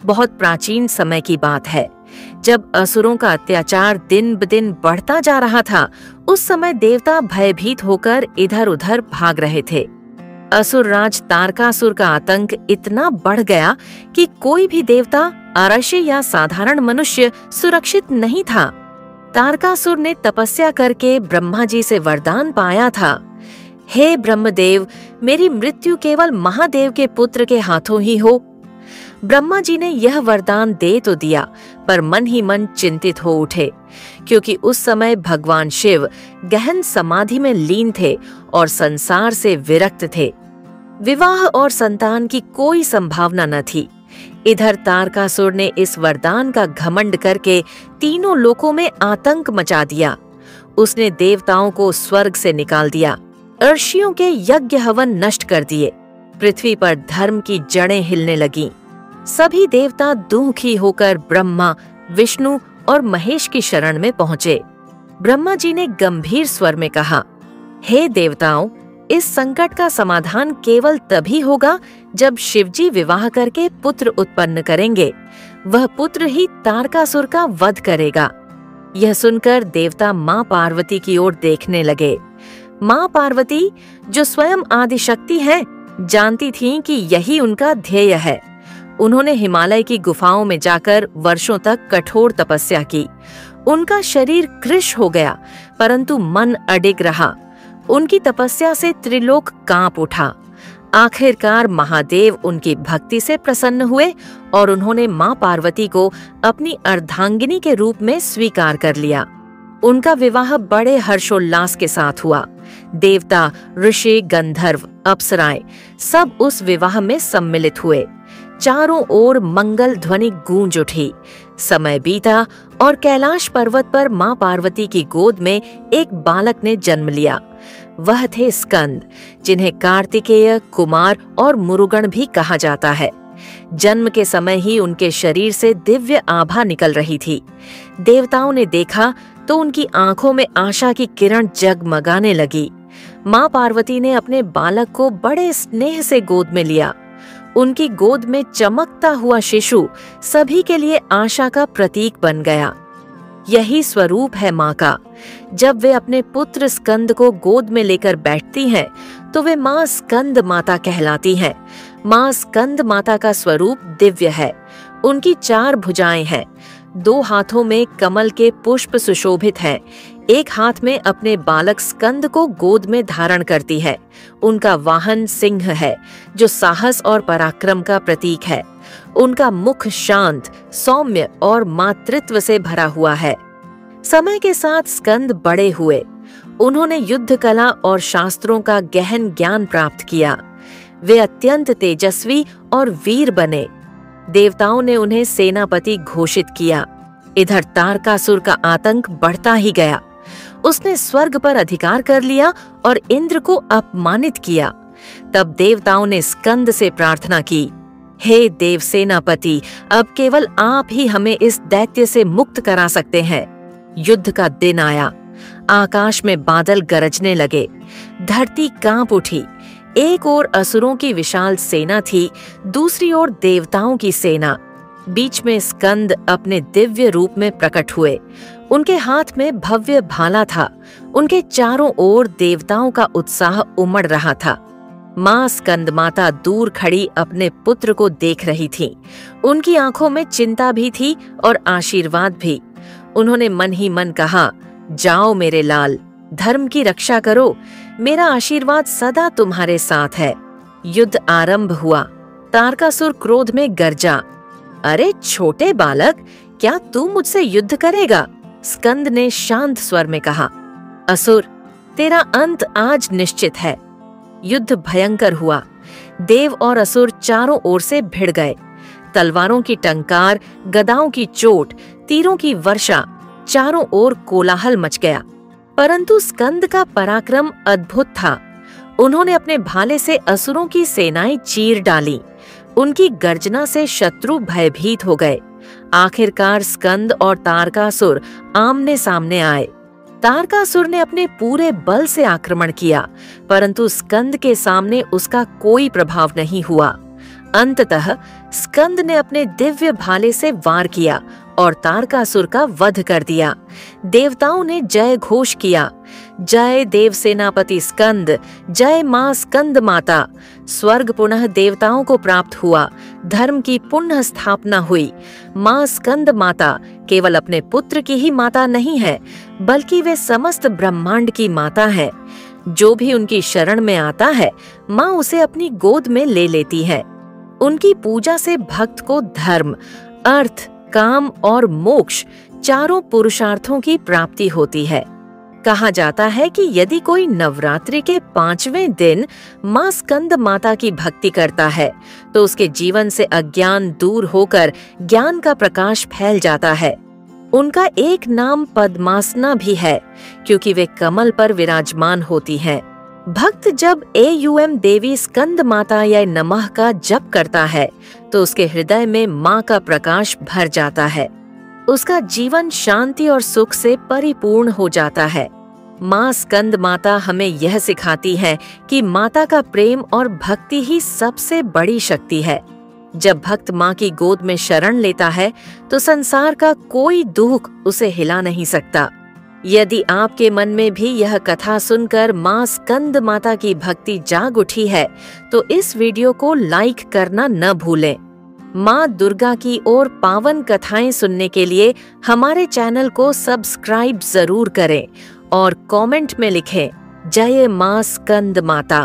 बहुत प्राचीन समय की बात है, जब असुरों का अत्याचार दिन ब दिन बढ़ता जा रहा था। उस समय देवता भयभीत होकर इधर उधर भाग रहे थे। असुर राज तारकासुर का आतंक इतना बढ़ गया कि कोई भी देवता, अरष्य या साधारण मनुष्य सुरक्षित नहीं था। तारकासुर ने तपस्या करके ब्रह्मा जी से वरदान पाया था, हे ब्रह्मदेव, मेरी मृत्यु केवल महादेव के पुत्र के हाथों ही हो। ब्रह्मा जी ने यह वरदान दे तो दिया, पर मन ही मन चिंतित हो उठे, क्योंकि उस समय भगवान शिव गहन समाधि में लीन थे और संसार से विरक्त थे। विवाह और संतान की कोई संभावना न थी। इधर तारकासुर ने इस वरदान का घमंड करके तीनों लोकों में आतंक मचा दिया। उसने देवताओं को स्वर्ग से निकाल दिया, ऋषियों के यज्ञ हवन नष्ट कर दिए, पृथ्वी पर धर्म की जड़ें हिलने लगीं। सभी देवता दुखी होकर ब्रह्मा, विष्णु और महेश की शरण में पहुंचे। ब्रह्मा जी ने गंभीर स्वर में कहा, हे देवताओं, इस संकट का समाधान केवल तभी होगा जब शिवजी विवाह करके पुत्र उत्पन्न करेंगे। वह पुत्र ही तारकासुर का वध करेगा। यह सुनकर देवता माँ पार्वती की ओर देखने लगे। माँ पार्वती, जो स्वयं आदिशक्ति हैं, जानती थीं कि यही उनका ध्येय है। उन्होंने हिमालय की गुफाओं में जाकर वर्षों तक कठोर तपस्या की। उनका शरीर कृश हो गया, परंतु मन अडिग रहा। उनकी तपस्या से त्रिलोक कांप उठा। आखिरकार महादेव उनकी भक्ति से प्रसन्न हुए और उन्होंने मां पार्वती को अपनी अर्धांगिनी के रूप में स्वीकार कर लिया। उनका विवाह बड़े हर्षोल्लास के साथ हुआ। देवता, ऋषि, गंधर्व, अप्सराएं सब उस विवाह में सम्मिलित हुए। चारों ओर मंगल ध्वनि गूंज उठी। समय बीता और कैलाश पर्वत पर मां पार्वती की गोद में एक बालक ने जन्म लिया। वह थे स्कंद, जिन्हें कार्तिकेय, कुमार और मुरुगन भी कहा जाता है। जन्म के समय ही उनके शरीर से दिव्य आभा निकल रही थी। देवताओं ने देखा तो उनकी आंखों में आशा की किरण जगमगाने लगी। मां पार्वती ने अपने बालक को बड़े स्नेह से गोद में लिया। उनकी गोद में चमकता हुआ शिशु सभी के लिए आशा का प्रतीक बन गया। यही स्वरूप है माँ का। जब वे अपने पुत्र स्कंद को गोद में लेकर बैठती हैं, तो वे माँ स्कंद माता कहलाती हैं। माँ स्कंद माता का स्वरूप दिव्य है। उनकी 4 भुजाएं हैं। 2 हाथों में कमल के पुष्प सुशोभित हैं। एक हाथ में अपने बालक स्कंद को गोद में धारण करती है। उनका वाहन सिंह है, जो साहस और पराक्रम का प्रतीक है। उनका मुख शांत, सौम्य और मातृत्व से भरा हुआ है। समय के साथ स्कंद बड़े हुए। उन्होंने युद्ध कला और शास्त्रों का गहन ज्ञान प्राप्त किया। वे अत्यंत तेजस्वी और वीर बने। देवताओं ने उन्हें सेनापति घोषित किया। इधर तारकासुर का आतंक बढ़ता ही गया। उसने स्वर्ग पर अधिकार कर लिया और इंद्र को अपमानित किया। तब देवताओं ने स्कंद से प्रार्थना की, हे देव सेनापति, अब केवल आप ही हमें इस दैत्य से मुक्त करा सकते हैं। युद्ध का दिन आया। आकाश में बादल गरजने लगे। धरती कांप उठी। एक ओर असुरों की विशाल सेना थी, दूसरी ओर देवताओं की सेना। बीच में स्कंद अपने दिव्य रूप में प्रकट हुए। उनके हाथ में भव्य भाला था। उनके चारों ओर देवताओं का उत्साह उमड़ रहा था। माँ स्कंद माता दूर खड़ी अपने पुत्र को देख रही थी। उनकी आंखों में चिंता भी थी और आशीर्वाद भी। उन्होंने मन ही मन कहा, जाओ मेरे लाल, धर्म की रक्षा करो। मेरा आशीर्वाद सदा तुम्हारे साथ है। युद्ध आरंभ हुआ। तारकासुर क्रोध में गरजा, अरे छोटे बालक, क्या तू मुझसे युद्ध करेगा? स्कंद ने शांत स्वर में कहा, असुर, तेरा अंत आज निश्चित है। युद्ध भयंकर हुआ। देव और असुर चारों ओर से भिड़ गए। तलवारों की टंकार, गदाओं की चोट, तीरों की वर्षा, चारों ओर कोलाहल मच गया। परंतु स्कंद का पराक्रम अद्भुत था। उन्होंने अपने भाले से असुरों की सेनाएं चीर डाली। उनकी गर्जना से शत्रु भयभीत हो गए। आखिरकार स्कंद और तारकासुर आमने सामने आए। तारकासुर ने अपने पूरे बल से आक्रमण किया, परंतु स्कंद के सामने उसका कोई प्रभाव नहीं हुआ। अंततः स्कंद ने अपने दिव्य भाले से वार किया और तारकासुर का वध कर दिया। देवताओं ने जय घोष किया, जय देव सेनापति स्कंद, जय मां स्कंद माता। स्वर्ग पुनः देवताओं को प्राप्त हुआ, धर्म की पुनः स्थापना हुई। मां स्कंद माता केवल अपने पुत्र की ही माता नहीं है, बल्कि वे समस्त ब्रह्मांड की माता है। जो भी उनकी शरण में आता है, मां उसे अपनी गोद में ले लेती है। उनकी पूजा से भक्त को धर्म, अर्थ, काम और मोक्ष चारों पुरुषार्थों की प्राप्ति होती है। कहा जाता है कि यदि कोई नवरात्रि के 5वें दिन मां स्कंद माता की भक्ति करता है तो उसके जीवन से अज्ञान दूर होकर ज्ञान का प्रकाश फैल जाता है। उनका एक नाम पद्मासना भी है, क्योंकि वे कमल पर विराजमान होती हैं। भक्त जब एयुएम देवी स्कंद माता या नमः का जप करता है तो उसके हृदय में मां का प्रकाश भर जाता है। उसका जीवन शांति और सुख से परिपूर्ण हो जाता है। मां स्कंद माता हमें यह सिखाती है कि माता का प्रेम और भक्ति ही सबसे बड़ी शक्ति है। जब भक्त मां की गोद में शरण लेता है तो संसार का कोई दुख उसे हिला नहीं सकता। यदि आपके मन में भी यह कथा सुनकर मां स्कंद माता की भक्ति जाग उठी है तो इस वीडियो को लाइक करना न भूलें। मां दुर्गा की और पावन कथाएं सुनने के लिए हमारे चैनल को सब्सक्राइब जरूर करें और कमेंट में लिखें, जय मां स्कंद माता।